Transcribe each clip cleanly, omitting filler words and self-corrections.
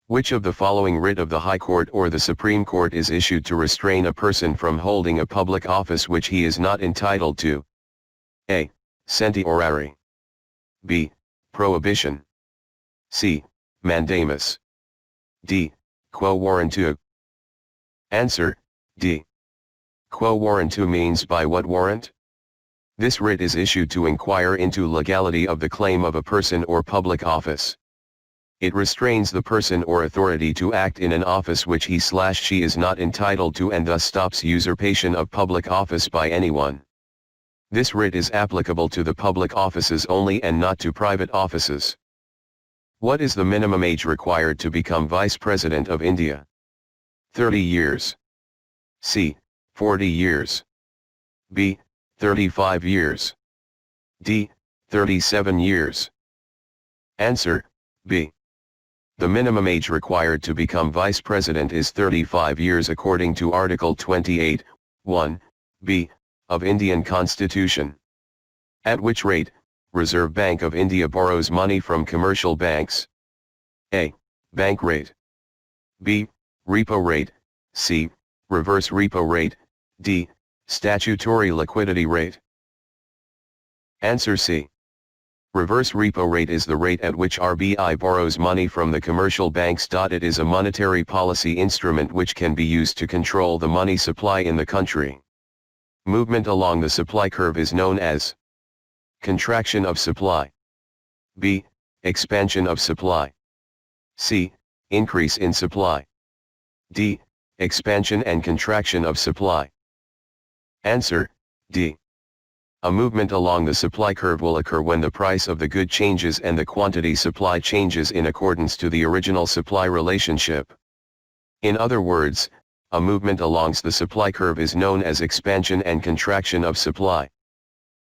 Which of the following writ of the High Court or the Supreme Court is issued to restrain a person from holding a public office which he is not entitled to? A. Certiorari. B. Prohibition. C. Mandamus. D. Quo warranto. Answer, D. Quo warranto means by what warrant? This writ is issued to inquire into legality of the claim of a person or public office. It restrains the person or authority to act in an office which he/she is not entitled to and thus stops usurpation of public office by anyone. This writ is applicable to the public offices only and not to private offices. What is the minimum age required to become Vice President of India? 30 years. C. 40 years. B. 35 years. D. 37 years. Answer, B. The minimum age required to become Vice President is 35 years according to Article 28, 1, b, of Indian Constitution. At which rate, Reserve Bank of India borrows money from commercial banks? A. Bank rate. B. Repo rate. C. Reverse repo rate. D. Statutory liquidity rate. Answer C. Reverse repo rate is the rate at which RBI borrows money from the commercial banks. It is a monetary policy instrument which can be used to control the money supply in the country. Movement along the supply curve is known as contraction of supply. B. Expansion of supply. C. Increase in supply. D. Expansion and contraction of supply. Answer, D. A movement along the supply curve will occur when the price of the good changes and the quantity supply changes in accordance to the original supply relationship. In other words, a movement along the supply curve is known as expansion and contraction of supply.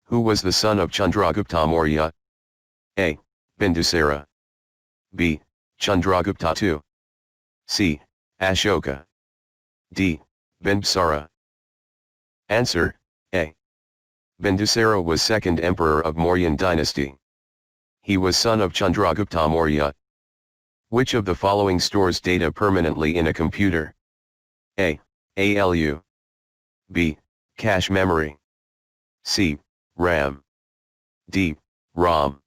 Who was the son of Chandragupta Maurya? A. Bindusara. B. Chandragupta II. C. Ashoka. D. Bimbisara. Answer, A. Bindusara was second emperor of Mauryan dynasty. He was son of Chandragupta Maurya. Which of the following stores data permanently in a computer? A. ALU. B. Cache memory. C. RAM. D. ROM.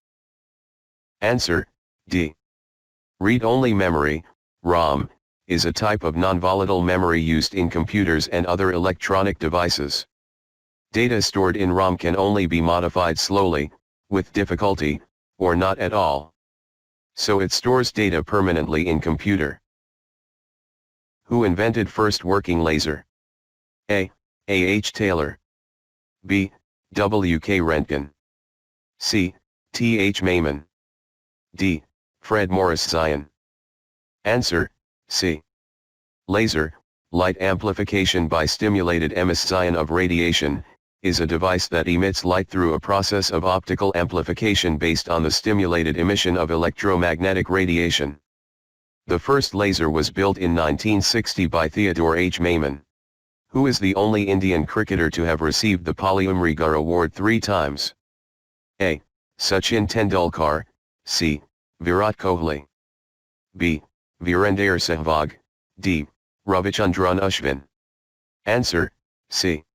Answer, D. Read-only memory, ROM, is a type of non-volatile memory used in computers and other electronic devices. Data stored in ROM can only be modified slowly, with difficulty, or not at all. So it stores data permanently in computer. Who invented first working laser? A. A.H. Taylor. B. W.K. Röntgen. C. T.H. Mayman. D. Fred Morris Zion. Answer, C. Laser, light amplification by stimulated emission of radiation, is a device that emits light through a process of optical amplification based on the stimulated emission of electromagnetic radiation. The first laser was built in 1960 by Theodore H. Mayman, who is the only Indian cricketer to have received the Pauli-Umrigar Award 3 times. A. Sachin Tendulkar. C. Virat Kohli. B. Virender Sehwag. D. Ravichandran Ashwin. Answer, C.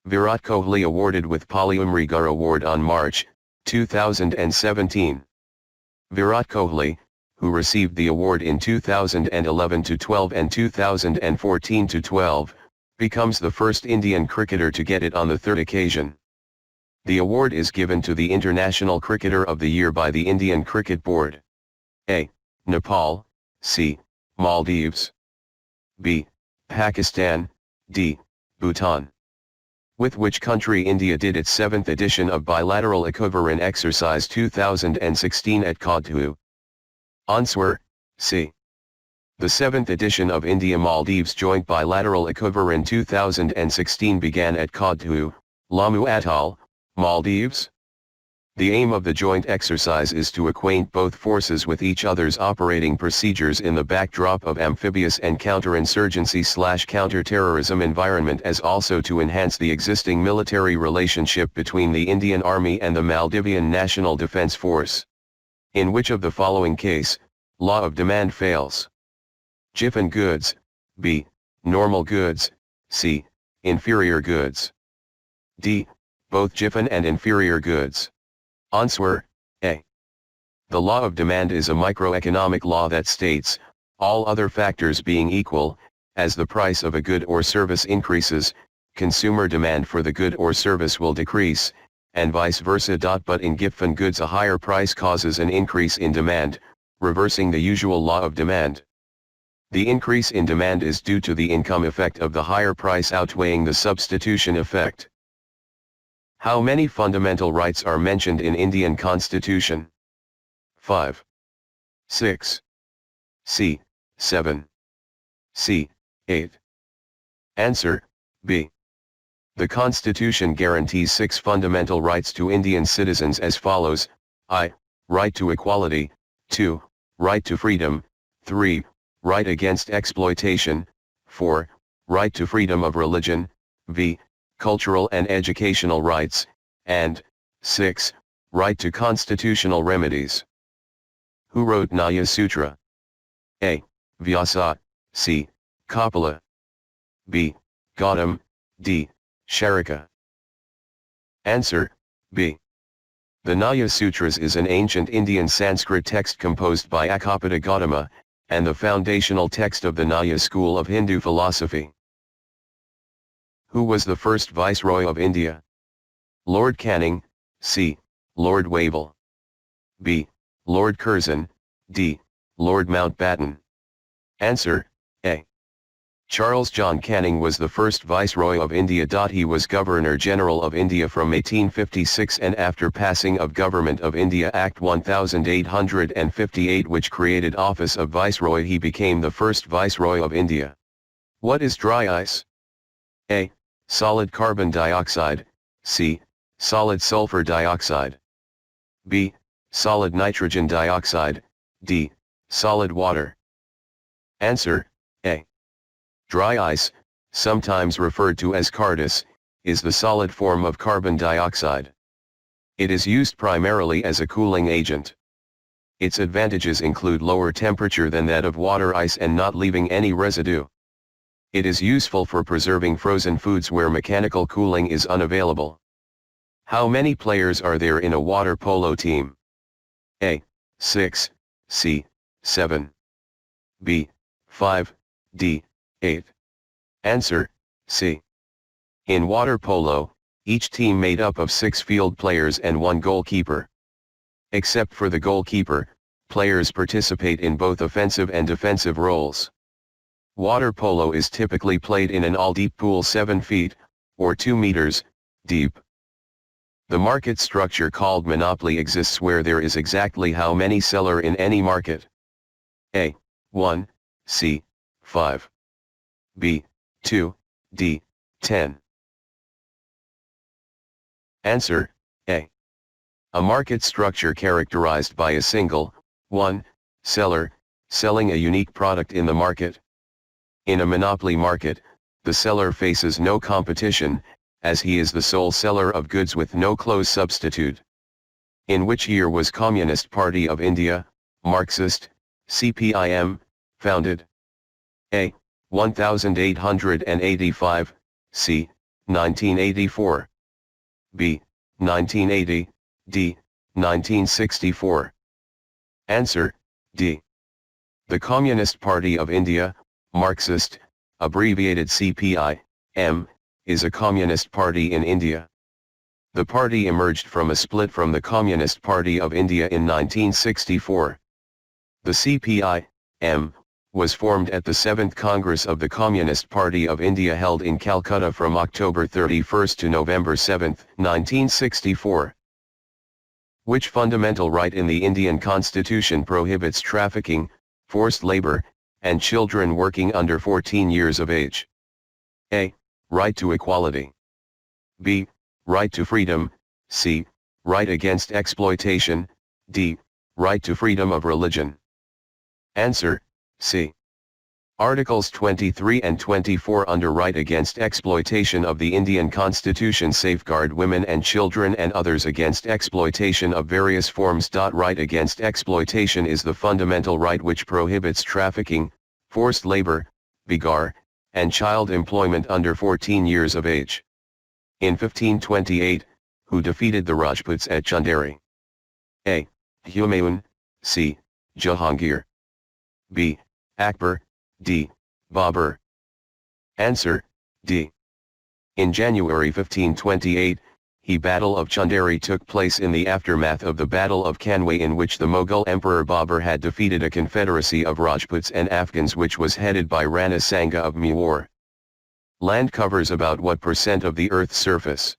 Virat Kohli awarded with Pauli-Umrigar Award on March 2017. Virat Kohli, who received the award in 2011-12 and 2014-12, becomes the first Indian cricketer to get it on the third occasion. The award is given to the International Cricketer of the Year by the Indian Cricket Board. A. Nepal. C. Maldives. B. Pakistan. D. Bhutan. With which country India did its 7th edition of bilateral equivalent exercise 2016 at Kodhoo? Answer, C. The 7th edition of India-Maldives joint bilateral equivalent 2016 began at Kodhoo, Lamu Atoll, Maldives. The aim of the joint exercise is to acquaint both forces with each other's operating procedures in the backdrop of amphibious and counterinsurgency/counter-terrorism environment, as also to enhance the existing military relationship between the Indian Army and the Maldivian National Defence Force. In which of the following case, law of demand fails? Giffen goods, b. normal goods, c. inferior goods. D. both Giffen and inferior goods. Answer, A. The law of demand is a microeconomic law that states, all other factors being equal, as the price of a good or service increases, consumer demand for the good or service will decrease, and vice versa. But in Giffen goods a higher price causes an increase in demand, reversing the usual law of demand. The increase in demand is due to the income effect of the higher price outweighing the substitution effect. How many fundamental rights are mentioned in Indian Constitution? 5. 6. C. 7. C. 8. Answer, B. The Constitution guarantees 6 fundamental rights to Indian citizens as follows: I. Right to equality, 2. Right to freedom, 3. Right against exploitation, 4. Right to freedom of religion, v. Cultural and educational rights, and 6. Right to constitutional remedies. Who wrote Nyaya Sutra? A. Vyasa, C. Kapila, B. Gautam, D. Charaka. Answer, B. The Nyaya Sutras is an ancient Indian Sanskrit text composed by Akapita Gautama, and the foundational text of the Nyaya school of Hindu philosophy. Who was the first Viceroy of India? Lord Canning, C. Lord Wavell, B. Lord Curzon, D. Lord Mountbatten. Answer, A. Charles John Canning was the first Viceroy of India. He was Governor-General of India from 1856, and after passing of Government of India Act 1858, which created office of Viceroy, he became the first Viceroy of India. What is dry ice? A. Solid carbon dioxide, C. Solid sulfur dioxide, B. Solid nitrogen dioxide, D. Solid water. Answer, A. Dry ice, sometimes referred to as Cardus, is the solid form of carbon dioxide. It is used primarily as a cooling agent. Its advantages include lower temperature than that of water ice and not leaving any residue. It is useful for preserving frozen foods where mechanical cooling is unavailable. How many players are there in a water polo team? A. 6, C. 7, B. 5, D. 8. Answer, C. In water polo, each team made up of 6 field players and 1 goalkeeper. Except for the goalkeeper, players participate in both offensive and defensive roles. Water polo is typically played in an all-deep pool 7 feet, or 2 meters, deep. The market structure called monopoly exists where there is exactly how many seller in any market? A. 1, C. 5. B. 2, D. 10. Answer, A. A market structure characterized by a single, 1, seller, selling a unique product in the market. In a monopoly market, the seller faces no competition, as he is the sole seller of goods with no close substitute. In which year was Communist Party of India, Marxist, CPIM, founded? A. 1885, C. 1984. B. 1980, D. 1964. Answer, D. The Communist Party of India, Marxist, abbreviated CPI-M, is a communist party in India. The party emerged from a split from the Communist Party of India in 1964. The CPI-M was formed at the 7th Congress of the Communist Party of India held in Calcutta from October 31 to November 7, 1964. Which fundamental right in the Indian Constitution prohibits trafficking, forced labor, and children working under 14 years of age? A. Right to equality. B. Right to freedom, C. Right against exploitation, D. Right to freedom of religion. Answer, C. Articles 23 and 24 under Right against exploitation of the Indian Constitution safeguard women and children and others against exploitation of various forms. Right against exploitation is the fundamental right which prohibits trafficking, forced labor, bigar, and child employment under 14 years of age. In 1528, who defeated the Rajputs at Chanderi? A. Humayun, C. Jahangir, B. Akbar, D. Babur. Answer, D. In January 1528, the Battle of Chanderi took place in the aftermath of the Battle of Kanway, in which the Mughal Emperor Babur had defeated a confederacy of Rajputs and Afghans which was headed by Rana Sanga of Mewar. Land covers about what percent of the Earth's surface?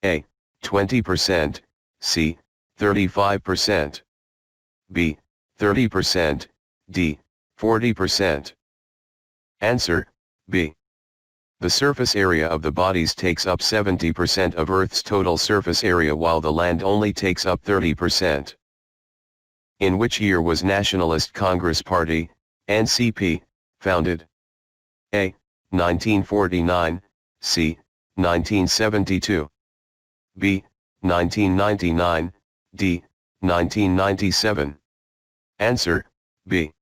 A. 20%, C. 35%, B. 30%, D. 40%. Answer, B. The surface area of the bodies takes up 70% of Earth's total surface area, while the land only takes up 30%. In which year was Nationalist Congress Party, NCP, founded? A. 1949, C. 1972, B. 1999, D. 1997. Answer, B.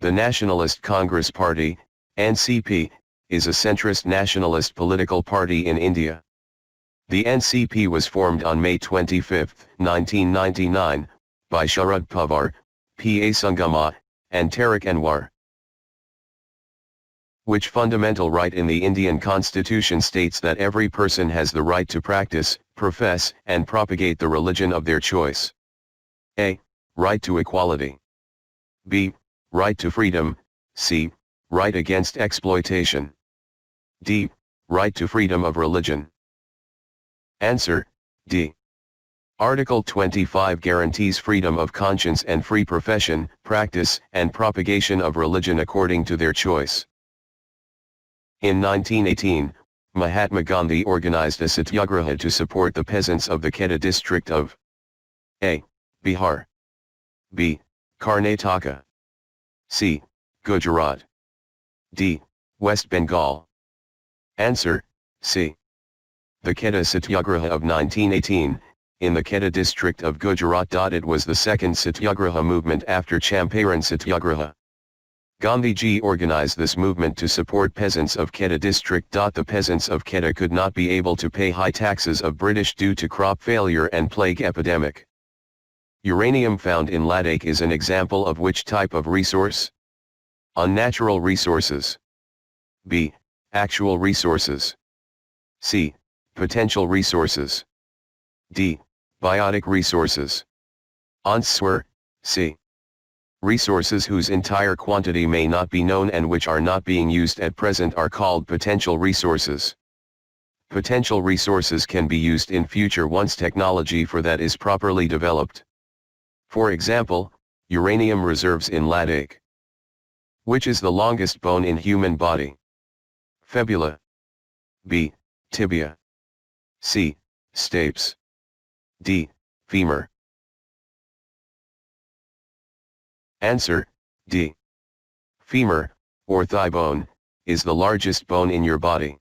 The Nationalist Congress Party, NCP, is a centrist nationalist political party in India. The NCP was formed on May 25, 1999, by Sharad Pawar, P.A. Sangama, and Tariq Anwar. Which fundamental right in the Indian Constitution states that every person has the right to practice, profess, and propagate the religion of their choice? A. Right to equality. B. Right to freedom, C. Right against exploitation. D. Right to freedom of religion. Answer, D. Article 25 guarantees freedom of conscience and free profession, practice, and propagation of religion according to their choice. In 1918, Mahatma Gandhi organized a satyagraha to support the peasants of the Kheda district of A. Bihar, B. Karnataka, C. Gujarat, D. West Bengal. Answer, C. The Kheda Satyagraha of 1918, in the Kheda district of Gujarat. It was the second Satyagraha movement after Champaran Satyagraha. Gandhiji organized this movement to support peasants of Kheda district. The peasants of Kheda could not be able to pay high taxes of British due to crop failure and plague epidemic. Uranium found in Ladakh is an example of which type of resource? Unnatural resources. B. Actual resources. C. Potential resources. D. Biotic resources. Answer, C. Resources whose entire quantity may not be known and which are not being used at present are called potential resources. Potential resources can be used in future once technology for that is properly developed. For example, uranium reserves in Ladakh. Which is the longest bone in human body? Fibula. B. Tibia. C. Stapes. D. Femur. Answer, D. Femur, or thigh bone, is the largest bone in your body.